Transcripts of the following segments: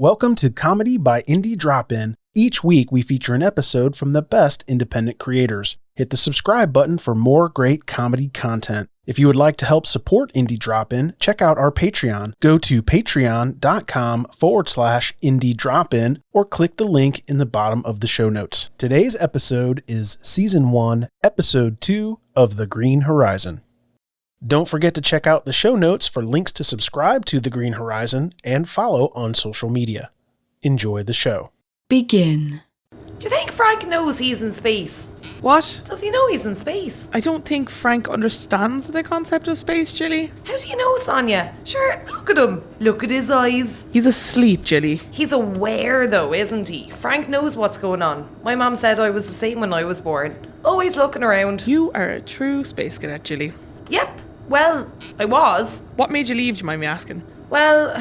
Welcome to Comedy by Indie Drop-In. Each week we feature an episode from the best independent creators. Hit the subscribe button for more great comedy content. If you would like to help support Indie Drop-In, check out our Patreon. Go to patreon.com/Indie Drop-In or click the link in the bottom of the show notes. Today's episode is Season 1, Episode 2 of The Green Horizon. Don't forget to check out the show notes for links to subscribe to The Green Horizon and follow on social media. Enjoy the show. Begin. Do you think Frank knows he's in space? What? Does he know he's in space? I don't think Frank understands the concept of space, Jilly. How do you know, Sonya? Sure, look at him. Look at his eyes. He's asleep, Jilly. He's aware though, isn't he? Frank knows what's going on. My mum said I was the same when I was born. Always looking around. You are a true space cadet, Jilly. Yep. Well, I was. What made you leave, do you mind me asking? Well,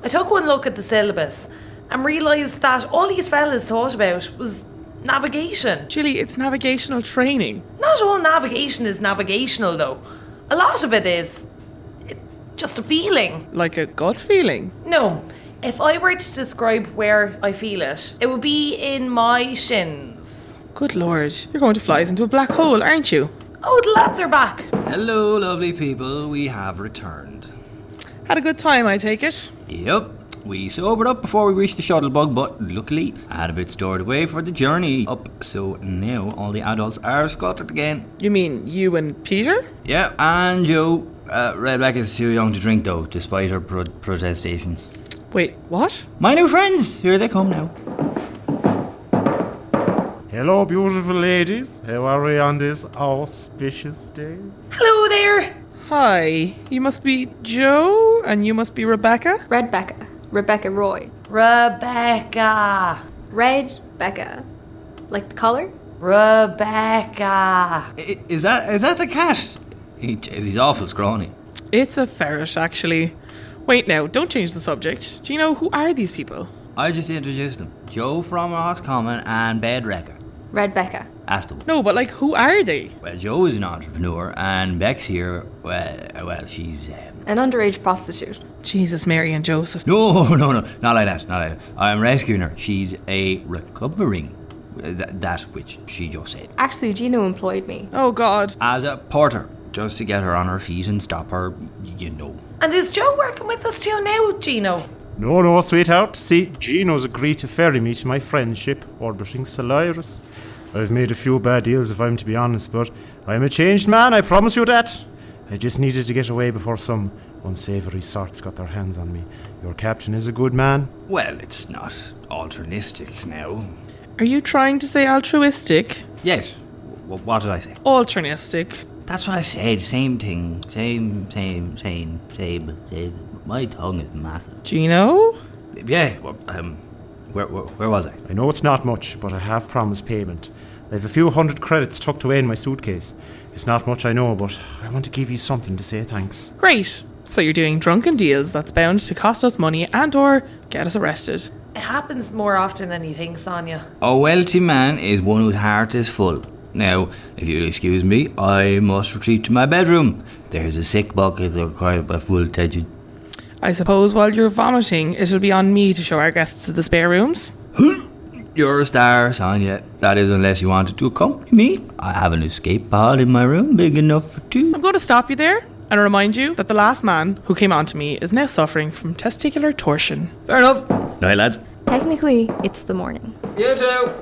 I took one look at the syllabus and realised that all these fellas thought about was navigation. Jilly, it's navigational training. Not all navigation is navigational though. A lot of it is just a feeling. Like a gut feeling? No. If I were to describe where I feel it, it would be in my shins. Good lord, you're going to fly us into a black hole, aren't you? Oh, the lads are back. Hello, lovely people. We have returned. Had a good time, I take it? Yep. We sobered up before we reached the shuttle bug, but luckily I had a bit stored away for the journey up, so now all the adults are scattered again. You mean you and Peter? Yeah, and Joe. RedBekka is too young to drink though, despite her protestations. Wait, what? My new friends! Here they come now. Hello, beautiful ladies. How are we on this auspicious day? Hello there. Hi, you must be Joe, and you must be RedBekka? RedBekka. Rebecca Roy. RedBekka. RedBekka. Like the colour? RedBekka. Is that the cat? He's awful scrawny. It's a ferret, actually. Wait now, don't change the subject. Gino, who are these people? I just introduced them. Joe from Roscommon and RedBekka. RedBekka. Ask them. No, but who are they? Well, Joe is an entrepreneur, and Beck's here. Well, she's An underage prostitute. Jesus, Mary and Joseph. No, not like that. I'm rescuing her. She's a recovering. That which she just said. Actually, Gino employed me. Oh, God. As a porter, just to get her on her feet and stop her, you know. And is Joe working with us too now, Gino? No, sweetheart. See, Gino's agreed to ferry me to my friend's ship, orbiting Solaris. I've made a few bad deals, if I'm to be honest, but I'm a changed man, I promise you that. I just needed to get away before some unsavoury sorts got their hands on me. Your captain is a good man. Well, it's not altruistic now. Are you trying to say altruistic? Yes. What did I say? Alternistic. That's what I said. Same thing. Same. My tongue is massive. Gino? Yeah. Well, where was I? I know it's not much, but I have promised payment. I have a few hundred credits tucked away in my suitcase. It's not much, I know, but I want to give you something to say thanks. Great. So you're doing drunken deals that's bound to cost us money and or get us arrested. It happens more often than you think, Sonya. A wealthy man is one whose heart is full. Now, if you'll excuse me, I must retreat to my bedroom. There's a sick bucket that requires my full attention. I suppose while you're vomiting, it'll be on me to show our guests to the spare rooms. You're a star, Sonya. That is, unless you wanted to accompany me. I have an escape pod in my room, big enough for two. I'm going to stop you there and remind you that the last man who came on to me is now suffering from testicular torsion. Fair enough. Night, lads. Technically, it's the morning. You too.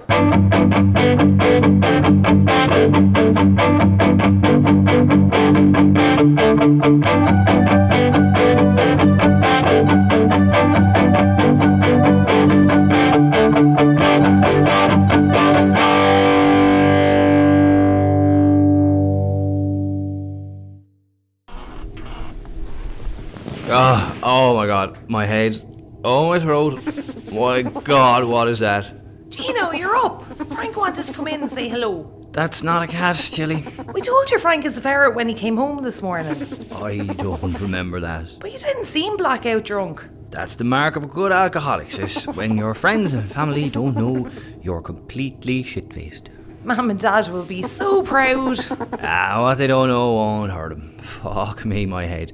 Oh my god, my head. Oh, my throat. My god, what is that? Gino, you're up. Frank wanted to come in and say hello. That's not a cat, Jilly. We told you Frank is a ferret when he came home this morning. I don't remember that. But you didn't seem blackout drunk. That's the mark of a good alcoholic, sis. When your friends and family don't know you're completely shit-faced. Mum and Dad will be so proud. What they don't know won't hurt them. Fuck me, my head.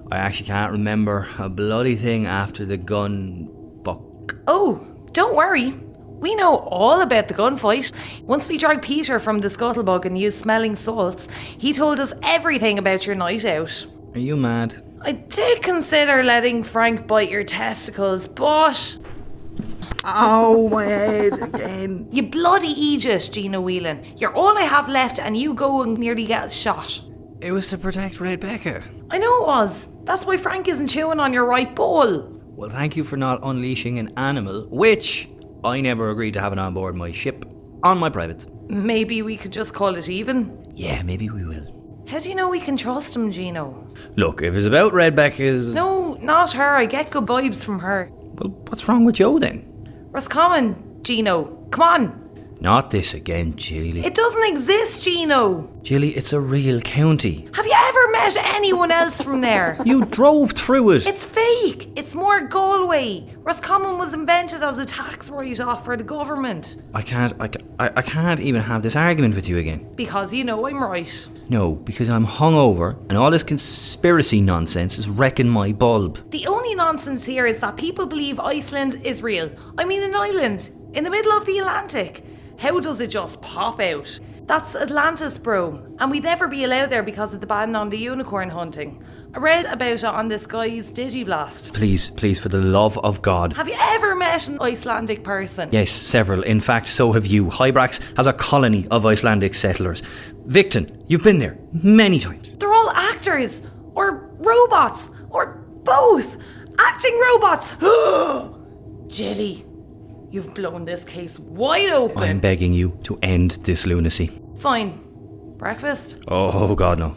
I actually can't remember a bloody thing after the gun fuck. Oh, don't worry. We know all about the gunfight. Once we dragged Peter from the scuttlebug and used smelling salts, he told us everything about your night out. Are you mad? I did consider letting Frank bite your testicles, but... Oh, my head again. You bloody Aegis, Gino Whelan. You're all I have left and you go and nearly get shot. It was to protect RedBekka. I know it was. That's why Frank isn't chewing on your right bull. Well, thank you for not unleashing an animal, which I never agreed to having on board my ship on my private. Maybe we could just call it even. Yeah, maybe we will. How do you know we can trust him, Gino? Look, if it's about RedBekka's... No, not her. I get good vibes from her. Well, what's wrong with Joe then? Roscommon, Gino. Come on. Not this again, Jilly. It doesn't exist, Gino. Jilly, it's a real county. Have you ever met anyone else from there? You drove through it. It's fake. It's more Galway. Roscommon was invented as a tax write-off for the government. I can't even have this argument with you again. Because you know I'm right. No, because I'm hungover and all this conspiracy nonsense is wrecking my bulb. The only nonsense here is that people believe Iceland is real. I mean an island in the middle of the Atlantic. How does it just pop out? That's Atlantis, bro. And we'd never be allowed there because of the ban on the unicorn hunting. I read about it on this guy's Digiblast. Please, for the love of God. Have you ever met an Icelandic person? Yes, several. In fact, so have you. Hybrax has a colony of Icelandic settlers. Victon, you've been there many times. They're all actors. Or robots. Or both. Acting robots. Jilly. You've blown this case wide open. I'm begging you to end this lunacy. Fine. Breakfast? Oh, God no.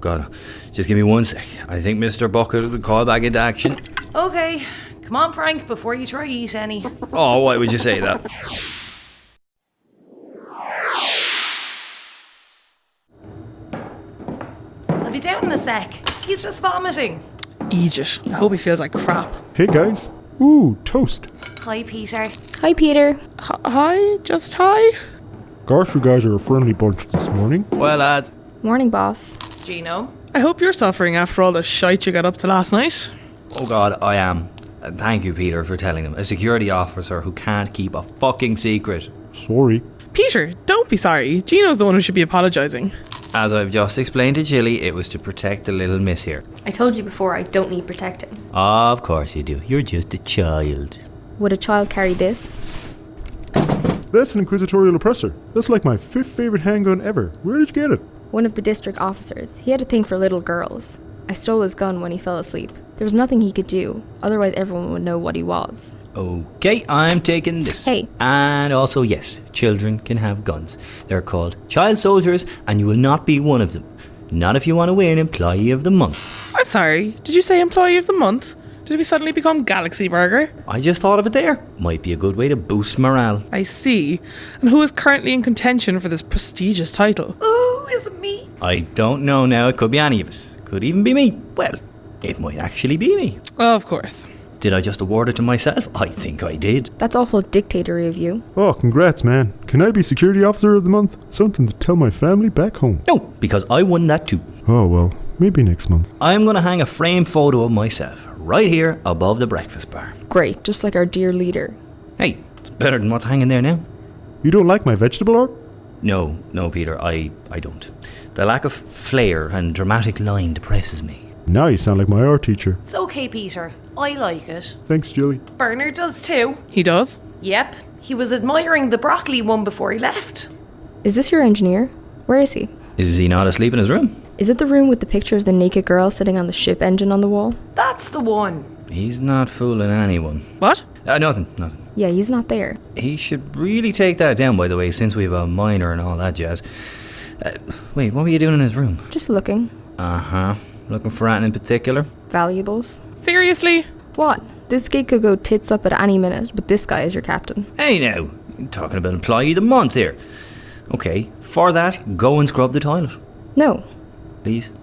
Just give me 1 sec. I think Mr. Bucket will call back into action. Okay. Come on, Frank, before you try to eat any. Oh, why would you say that? I'll be down in a sec. He's just vomiting. Aegis. I hope he feels like crap. Hey guys. Ooh, toast. Hi, Peter. Hi, Peter. Hi? Just hi? Gosh, you guys are a friendly bunch this morning. Well, lads. Morning, boss. Gino. I hope you're suffering after all the shite you got up to last night. Oh, God, I am. Thank you, Peter, for telling them. A security officer who can't keep a fucking secret. Sorry. Peter, don't be sorry. Gino's the one who should be apologising. As I've just explained to Jilly, it was to protect the little miss here. I told you before I don't need protecting. Of course you do. You're just a child. Would a child carry this? That's an inquisitorial oppressor. That's like my 5th favorite handgun ever. Where did you get it? One of the district officers. He had a thing for little girls. I stole his gun when he fell asleep. There was nothing he could do, otherwise everyone would know what he was. Okay, I'm taking this. Hey. And also, yes, children can have guns. They're called child soldiers, and you will not be one of them. Not if you want to win Employee of the Month. I'm sorry, did you say Employee of the Month? Did we suddenly become Galaxy Burger? I just thought of it there. Might be a good way to boost morale. I see. And who is currently in contention for this prestigious title? Ooh, is it me? I don't know now. It could be any of us. Could even be me. Well, it might actually be me. Of course. Did I just award it to myself? I think I did. That's awful dictatory of you. Oh, congrats, man. Can I be security officer of the month? Something to tell my family back home. No, because I won that too. Oh, well, maybe next month. I'm going to hang a framed photo of myself right here above the breakfast bar. Great, just like our dear leader. Hey, it's better than what's hanging there now. You don't like my vegetable art? No, Peter, I don't. The lack of flair and dramatic line depresses me. Now you sound like my art teacher. It's okay, Peter. I like it. Thanks, Jilly. Bernard does too. He does? Yep. He was admiring the broccoli one before he left. Is this your engineer? Where is he? Is he not asleep in his room? Is it the room with the picture of the naked girl sitting on the ship engine on the wall? That's the one. He's not fooling anyone. What? Nothing. Yeah, he's not there. He should really take that down, by the way, since we've a minor and all that jazz. Wait, what were you doing in his room? Just looking. Uh-huh. Looking for anything in particular? Valuables. Seriously? What? This gig could go tits up at any minute, but this guy is your captain. Hey now, you're talking about Employee of the Month here. Okay, for that, go and scrub the toilet. No. Please,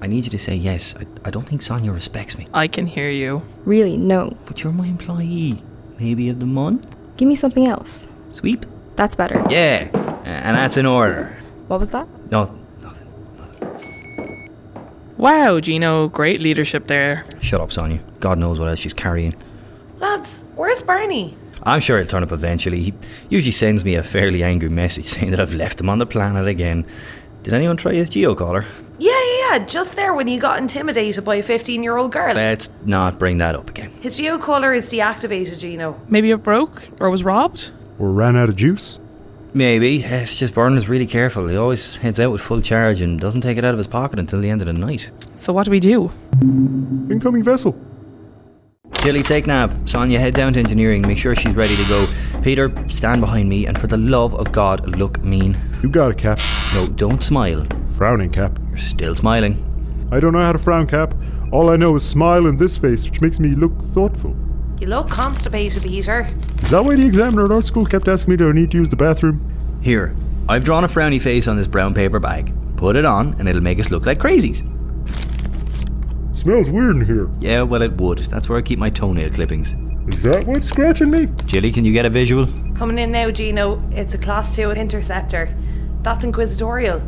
I need you to say yes. I don't think Sonya respects me. I can hear you. Really, no. But you're my employee. Maybe of the month? Give me something else. Sweep? That's better. Yeah, and that's in order. What was that? Nothing. Wow, Gino, great leadership there. Shut up, Sonya. God knows what else she's carrying. Lads, Where's Barney? I'm sure he'll turn up eventually. He usually sends me a fairly angry message saying that I've left him on the planet again. Did anyone try his geocaller? Yeah, just there when you got intimidated by a 15-year-old girl. Let's not bring that up again. His geocaller is deactivated, Gino. Maybe it broke or was robbed? Or ran out of juice? Maybe. It's just Bernard's really careful. He always heads out with full charge and doesn't take it out of his pocket until the end of the night. So what do we do? Incoming vessel. Jilly, take nav. Sonya, head down to engineering. Make sure she's ready to go. Peter, stand behind me, and for the love of God, look mean. You got it, Cap. No, don't smile. Frowning, Cap. You're still smiling. I don't know how to frown, Cap. All I know is smile in this face, which makes me look thoughtful. You look constipated, Peter. Is that why the examiner at art school kept asking me do I need to use the bathroom? Here, I've drawn a frowny face on this brown paper bag. Put it on, and it'll make us look like crazies. Smells weird in here. Yeah, well, it would. That's where I keep my toenail clippings. Is that what's scratching me? Jilly, can you get a visual? Coming in now, Gino. It's a Class 2 Interceptor. That's inquisitorial.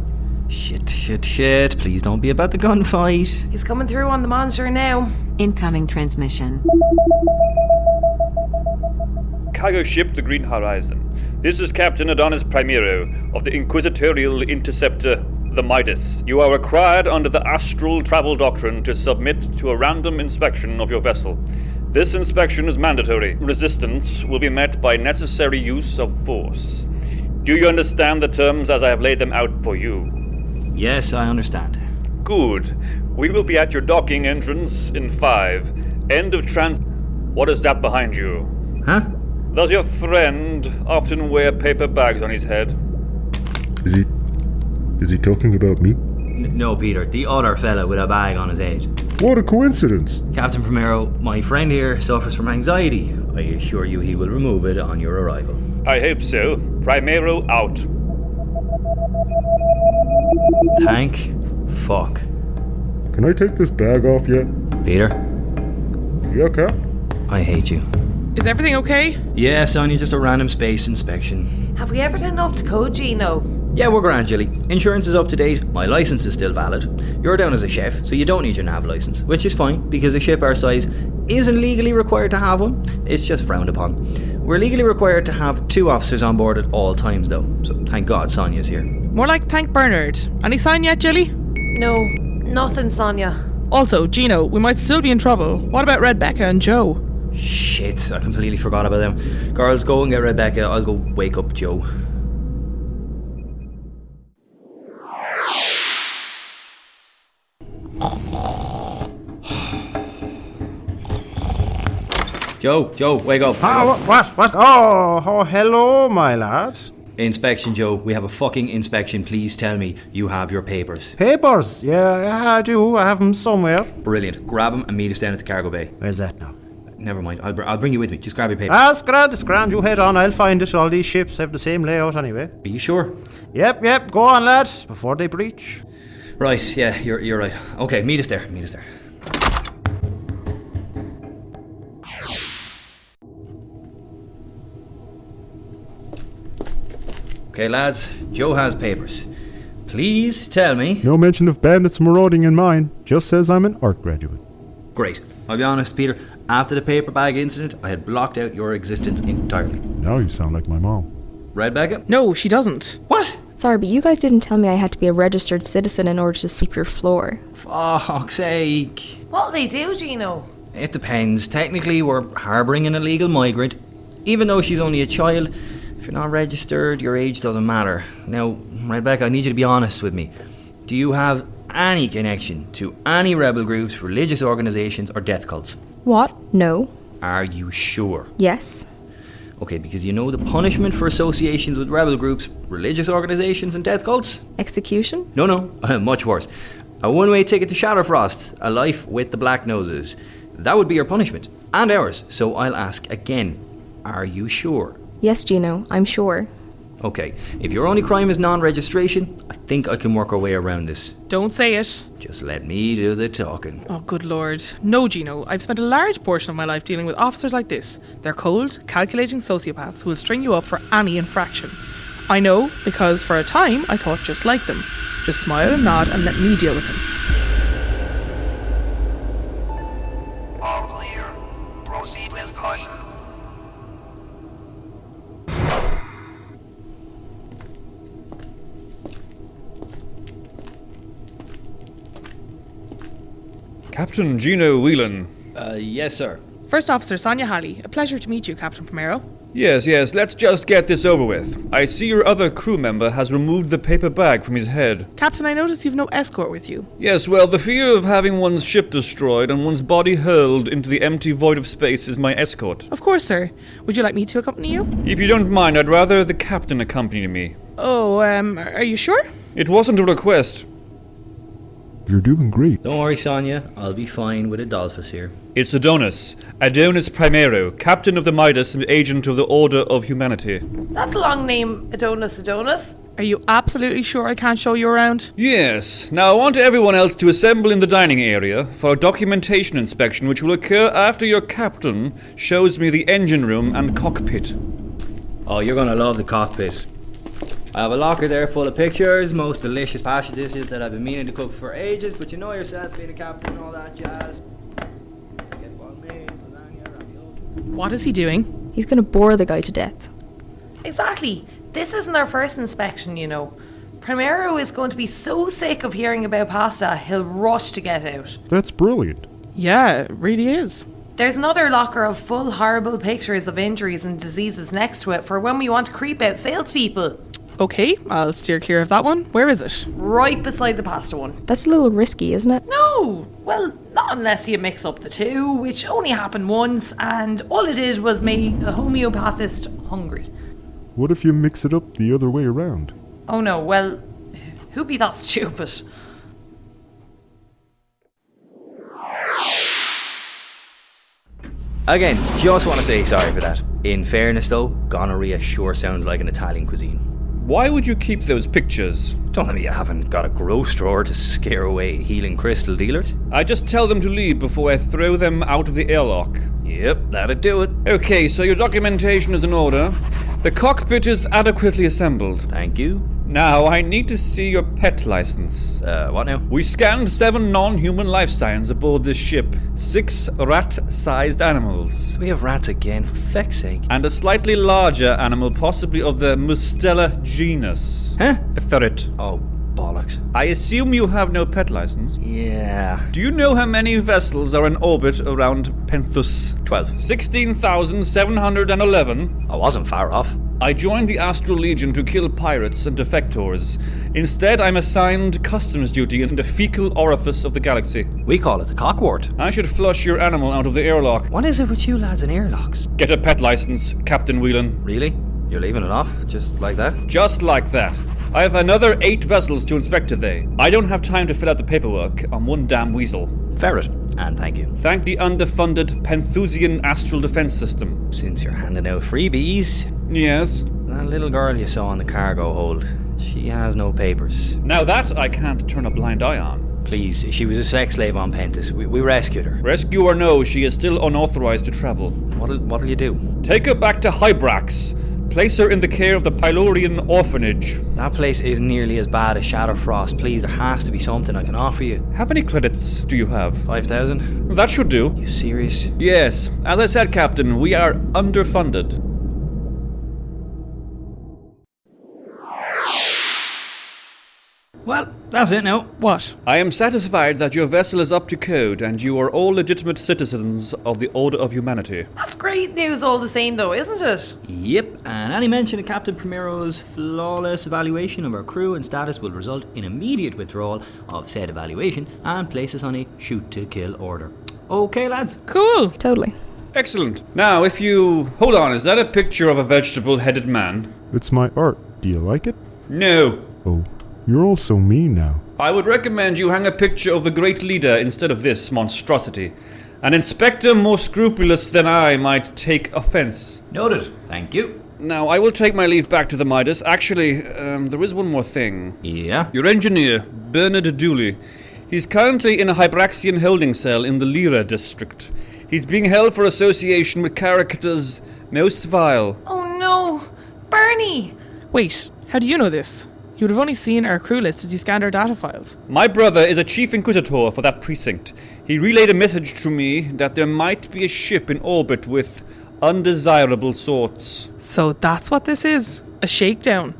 Shit. Please don't be about the gunfight. He's coming through on the monitor now. Incoming transmission. Cargo ship the Green Horizon. This is Captain Adonis Primero of the Inquisitorial Interceptor, the Midas. You are required under the Astral Travel Doctrine to submit to a random inspection of your vessel. This inspection is mandatory. Resistance will be met by necessary use of force. Do you understand the terms as I have laid them out for you? Yes, I understand. Good. We will be at your docking entrance in 5. End of trans... What is that behind you? Huh? Does your friend often wear paper bags on his head? Is he talking about me? No, Peter. The other fella with a bag on his head. What a coincidence. Captain Primero, my friend here suffers from anxiety. I assure you he will remove it on your arrival. I hope so. Primero out. Thank fuck. Can I take this bag off yet? Peter, Yeah, Cap. I hate you. Is everything okay? Yeah, Sonya, just a random space inspection. Have we ever done up to code, Gino? Yeah, we're grand, Jilly. Insurance is up to date, my licence is still valid. You're down as a chef, so you don't need your nav licence, which is fine, because a ship our size isn't legally required to have one, it's just frowned upon. We're legally required to have 2 officers on board at all times though, so thank God Sonia's here. More like thank Bernard. Any sign yet, Jilly? No, nothing, Sonya. Also, Gino, we might still be in trouble. What about RedBekka and Joe? Shit, I completely forgot about them. Girls, go and get RedBekka, I'll go wake up Joe. Joe, wake up. What? Oh, hello, my lad. Inspection, Joe. We have a fucking inspection. Please tell me you have your papers. Papers? Yeah, I do. I have them somewhere. Brilliant. Grab them and meet us down at the cargo bay. Where's that now? Never mind. I'll bring you with me. Just grab your papers. It's grand. You head on. I'll find it. All these ships have the same layout anyway. Are you sure? Yep. Go on, lads, before they breach. Right. Yeah, you're right. Okay, meet us there. Okay, lads. Joe has papers. Please tell me. No mention of bandits marauding in mine. Just says I'm an art graduate. Great. I'll be honest, Peter. After the paper bag incident, I had blocked out your existence entirely. Now you sound like my mom. RedBekka? No, she doesn't. What? Sorry, but you guys didn't tell me I had to be a registered citizen in order to sweep your floor. Fuck's sake. What'll they do, Gino? It depends. Technically, we're harbouring an illegal migrant. Even though she's only a child, if you're not registered, your age doesn't matter. Now, RedBekka, I need you to be honest with me. Do you have any connection to any rebel groups, religious organisations, or death cults? What? No. Are you sure? Yes. Okay, because you know the punishment for associations with rebel groups, religious organisations, and death cults? Execution? No, much worse. A one-way ticket to Shatterfrost, a life with the Black Noses. That would be your punishment, and ours. So I'll ask again, are you sure? Yes, Gino, I'm sure. Okay, if your only crime is non-registration, I think I can work our way around this. Don't say it. Just let me do the talking. Oh, good lord. No, Gino, I've spent a large portion of my life dealing with officers like this. They're cold, calculating sociopaths who will string you up for any infraction. I know, because for a time I thought just like them. Just smile and nod and let me deal with them. All clear. Proceed with caution. Captain Gino Whelan. Yes, sir. First Officer Sonya Halley. A pleasure to meet you, Captain Primero. Yes, let's just get this over with. I see your other crew member has removed the paper bag from his head. Captain, I notice you've no escort with you. Yes, well, the fear of having one's ship destroyed and one's body hurled into the empty void of space is my escort. Of course, sir. Would you like me to accompany you? If you don't mind, I'd rather the captain accompany me. Oh, are you sure? It wasn't a request. You're doing great. Don't worry, Sonya. I'll be fine with Adolphus here. It's Adonis Primero, captain of the Midas and agent of the Order of Humanity. That's a long name, Adonis. Are you absolutely sure I can't show you around? Yes. Now I want everyone else to assemble in the dining area for a documentation inspection which will occur after your captain shows me the engine room and cockpit. Oh, you're gonna love the cockpit. I have a locker there full of pictures, most delicious pasta dishes that I've been meaning to cook for ages, but you know yourself, being a captain and all that jazz. What is he doing? He's gonna bore the guy to death. Exactly. This isn't our first inspection, you know. Primero is going to be so sick of hearing about pasta, he'll rush to get out. That's brilliant. Yeah, it really is. There's another locker of full horrible pictures of injuries and diseases next to it for when we want to creep out salespeople. Okay, I'll steer clear of that one. Where is it? Right beside the pasta one. That's a little risky, isn't it? No! Well, not unless you mix up the two, which only happened once, and all it did was make a homeopathist hungry. What if you mix it up the other way around? Oh no, well, who'd be that stupid? Again, just want to say sorry for that. In fairness though, gonorrhea sure sounds like an Italian cuisine. Why would you keep those pictures? Don't tell me you haven't got a gross drawer to scare away healing crystal dealers. I just tell them to leave before I throw them out of the airlock. Yep, that'd do it. Okay, so your documentation is in order. The cockpit is adequately assembled. Thank you. Now, I need to see your pet license. What now? We scanned 7 non-human life signs aboard this ship. 6 rat-sized animals. We have rats again, for feck's sake. And a slightly larger animal, possibly of the Mustela genus. Huh? A ferret. Oh, bollocks. I assume you have no pet license? Yeah. Do you know how many vessels are in orbit around Penthus? 12. 16,711. I wasn't far off. I joined the Astral Legion to kill pirates and defectors. Instead, I'm assigned customs duty in the fecal orifice of the galaxy. We call it the cockwort. I should flush your animal out of the airlock. What is it with you lads and airlocks? Get a pet license, Captain Whelan. Really? You're leaving it off? Just like that? Just like that. I have another 8 vessels to inspect today. I don't have time to fill out the paperwork. I'm one damn weasel. Ferret. And thank you. Thank the underfunded Penthusian Astral Defense System. Since you're handing out freebies... Yes? That little girl you saw on the cargo hold, she has no papers. Now that I can't turn a blind eye on. Please, she was a sex slave on Penthus. We rescued her. Rescue or no, she is still unauthorized to travel. What'll you do? Take her back to Hybrax. Place her in the care of the Pylorian orphanage. That place is nearly as bad as Shadowfrost. Please, there has to be something I can offer you. How many credits do you have? 5,000? That should do. You serious? Yes. As I said, Captain, we are underfunded. Well, that's it now. What? I am satisfied that your vessel is up to code and you are all legitimate citizens of the Order of Humanity. That's great news all the same though, isn't it? Yep, and any mention of Captain Primero's flawless evaluation of our crew and status will result in immediate withdrawal of said evaluation and place us on a shoot-to-kill order. Okay, lads? Cool. Totally. Excellent. Now, if you... Hold on, is that a picture of a vegetable-headed man? It's my art. Do you like it? No. Oh, you're all so mean now. I would recommend you hang a picture of the great leader instead of this monstrosity. An inspector more scrupulous than I might take offense. Noted. Thank you. Now, I will take my leave back to the Midas. Actually, there is one more thing. Yeah? Your engineer, Bernard Dooley. He's currently in a Hybraxian holding cell in the Lyra district. He's being held for association with characters most vile. Oh no! Bernie! Wait, how do you know this? You would have only seen our crew list as you scanned our data files. My brother is a chief inquisitor for that precinct. He relayed a message to me that there might be a ship in orbit with undesirable sorts. So that's what this is? A shakedown?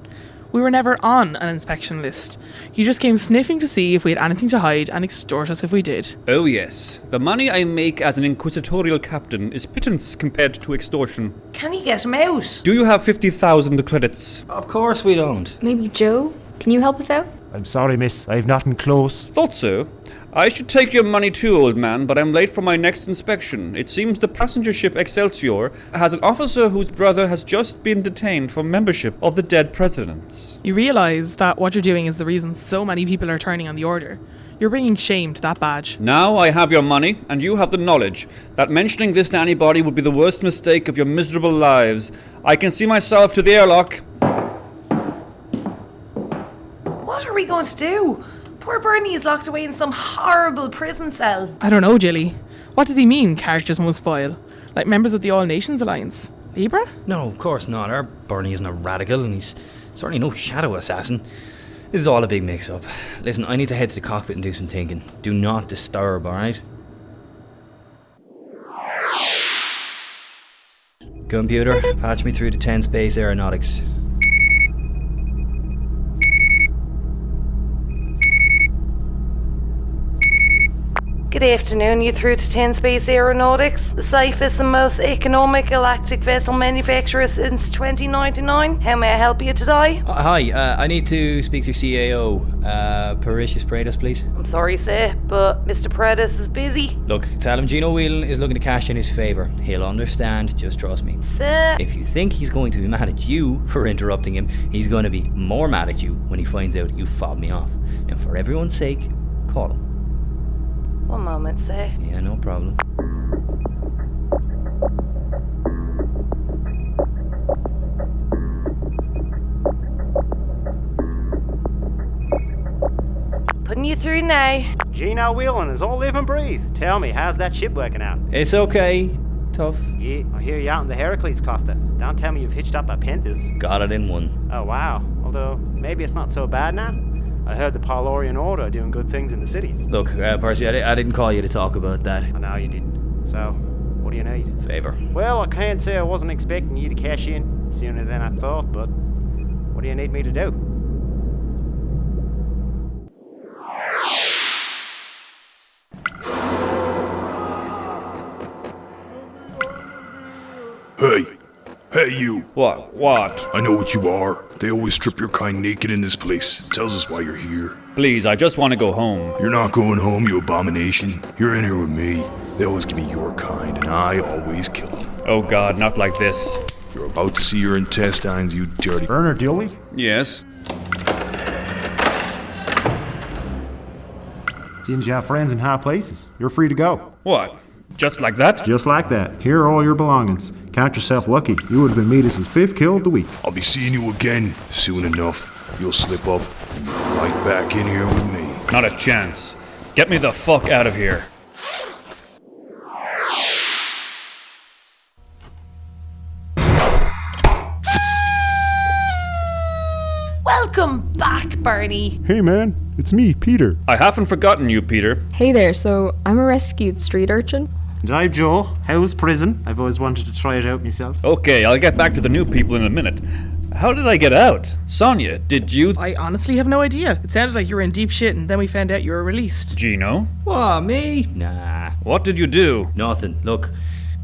We were never on an inspection list. You just came sniffing to see if we had anything to hide and extort us if we did. Oh yes, the money I make as an inquisitorial captain is pittance compared to extortion. Can you get him out? Do you have 50,000 credits? Of course we don't. Maybe Joe? Can you help us out? I'm sorry, miss. I've nothing close. Thought so. I should take your money too, old man, but I'm late for my next inspection. It seems the passenger ship Excelsior has an officer whose brother has just been detained for membership of the dead presidents. You realise that what you're doing is the reason so many people are turning on the Order. You're bringing shame to that badge. Now I have your money, and you have the knowledge that mentioning this to anybody would be the worst mistake of your miserable lives. I can see myself to the airlock. What are we going to do? Poor Bernie is locked away in some horrible prison cell. I don't know, Jilly. What did he mean, characters must file? Like members of the All Nations Alliance? Libra? No, of course not. Our Bernie isn't a radical, and he's certainly no shadow assassin. This is all a big mix-up. Listen, I need to head to the cockpit and do some thinking. Do not disturb, alright? Computer, patch me through to 10 Space Aeronautics. Good afternoon, you through to 10 Space Aeronautics, the safest and most economic galactic vessel manufacturer since 2099. How may I help you today? Hi, I need to speak to CAO, Parisius Praedus, please. I'm sorry, sir, but Mr. Predis is busy. Look, tell him Gino Whelan is looking to cash in his favour. He'll understand, just trust me. Sir. If you think he's going to be mad at you for interrupting him, he's going to be more mad at you when he finds out you fobbed me off. Now, for everyone's sake, call him. One moment, sir. Yeah, no problem. Putting you through now. Gino Whelan is all live and breathe. Tell me, how's that ship working out? It's okay. Tough. Yeah, I hear you out in the Heracles Costa. Don't tell me you've hitched up a Pentas. Got it in one. Oh, wow. Although, maybe it's not so bad now. I heard the Palorian Order are doing good things in the cities. Look, Percy, I didn't call you to talk about that. I know you didn't. So, what do you need? Favor. Well, I can't say I wasn't expecting you to cash in sooner than I thought, but what do you need me to do? Hey you. What? I know what you are. They always strip your kind naked in this place. Tells us why you're here. Please, I just want to go home. You're not going home, you abomination. You're in here with me. They always give me your kind, and I always kill them. Oh God, not like this. You're about to see your intestines, you dirty... Bernard Dooley? Yes? Seems you have friends in high places. You're free to go. What? Just like that? Just like that. Here are all your belongings. Count yourself lucky. You would have been Midas' 5th kill of the week. I'll be seeing you again soon enough. You'll slip up and be right back in here with me. Not a chance. Get me the fuck out of here. Welcome back, Barney. Hey man, it's me, Peter. I haven't forgotten you, Peter. Hey there, so I'm a rescued street urchin. And I'm Joe. How's prison? I've always wanted to try it out myself. Okay, I'll get back to the new people in a minute. How did I get out? Sonya, did you... I honestly have no idea. It sounded like you were in deep shit and then we found out you were released. Gino? What, me? Nah. What did you do? Nothing. Look,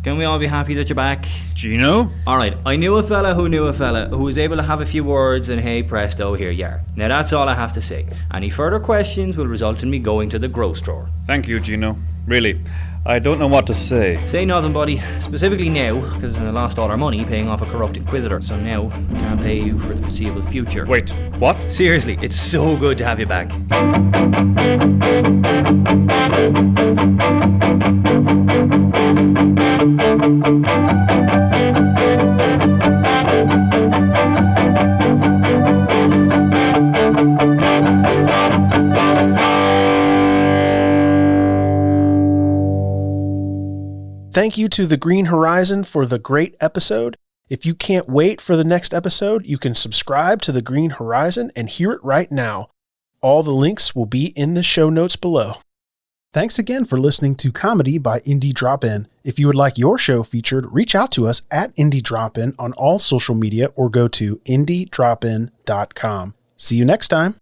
can we all be happy that you're back? Gino? Alright, I knew a fella who was able to have a few words and hey presto, here you are. Now that's all I have to say. Any further questions will result in me going to the grocery store. Thank you, Gino. Really, I don't know what to say. Say nothing, buddy. Specifically now, because I lost all our money paying off a corrupt inquisitor. So now, I can't pay you for the foreseeable future. Wait, what? Seriously, it's so good to have you back. Thank you to The Green Horizon for the great episode. If you can't wait for the next episode, you can subscribe to The Green Horizon and hear it right now. All the links will be in the show notes below. Thanks again for listening to Comedy by Indie Drop-In. If you would like your show featured, reach out to us at Indie Drop-In on all social media or go to indiedropin.com. See you next time.